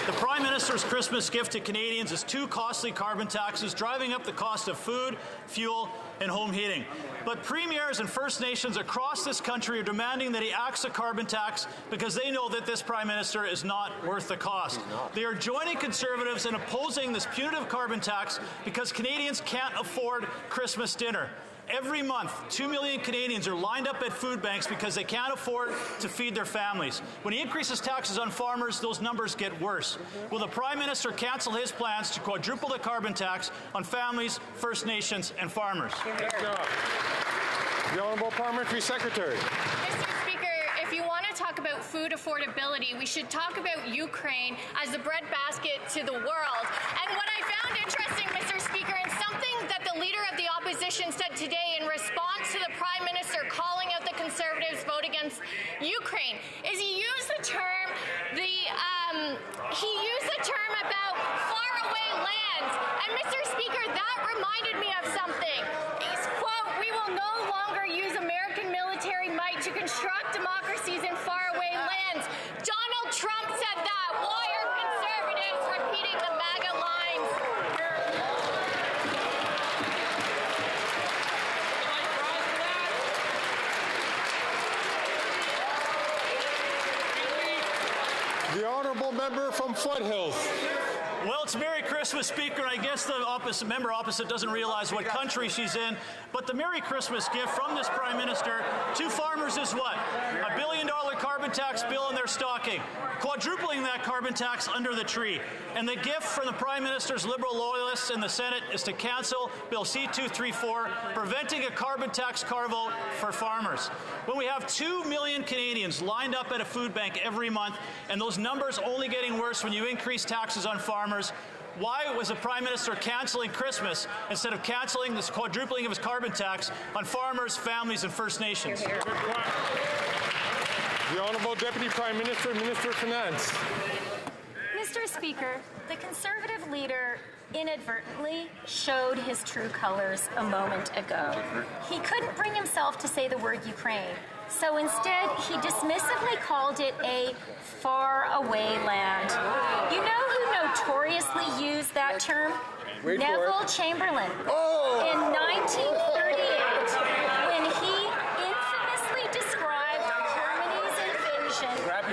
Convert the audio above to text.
The Prime Minister's Christmas gift to Canadians is 2 costly carbon taxes, driving up the cost of food, fuel, and home heating. But premiers and First Nations across this country are demanding that he axe a carbon tax because they know that this Prime Minister is not worth the cost. They are joining Conservatives in opposing this punitive carbon tax because Canadians can't afford Christmas dinner. Every month, 2 million Canadians are lined up at food banks because they can't afford to feed their families. When he increases taxes on farmers, those numbers get worse. Will the Prime Minister cancel his plans to quadruple the carbon tax on families, First Nations, and farmers? The Honourable Parliamentary Secretary. Mr. Speaker, if you want to talk about food affordability, we should talk about Ukraine as the breadbasket to the world. And what I found interesting, Mr. Speaker, and something that the Leader of the Opposition said today in response to the Prime Minister calling out the Conservatives' vote against Ukraine, is he used the term about faraway lands. And Mr. Speaker, that reminded me of something. He's, quote, "We will no longer use American military might to construct democracies in faraway lands." Donald Trump said that. Why are Conservatives repeating the MAGA lines? The Honourable Member from Foothills. Well, it's Merry Christmas, Speaker. I guess the member opposite doesn't realize what country she's in. But the Merry Christmas gift from this Prime Minister to farmers is what? $1 billion carbon tax bill in their stocking, quadrupling that carbon tax under the tree. And the gift from the Prime Minister's Liberal loyalists in the Senate is to cancel Bill C-234, preventing a carbon tax carve-out for farmers. When we have 2 million Canadians lined up at a food bank every month, and those numbers only getting worse when you increase taxes on farmers, why was the Prime Minister cancelling Christmas instead of cancelling this quadrupling of his carbon tax on farmers, families, and First Nations? The Honourable Deputy Prime Minister, Minister of Finance. Mr. Speaker, the Conservative leader inadvertently showed his true colors a moment ago. He couldn't bring himself to say the word Ukraine, so instead he dismissively called it a faraway land. You know who notoriously used that term? Neville Chamberlain. In 1938, when he infamously described Germany's invasion of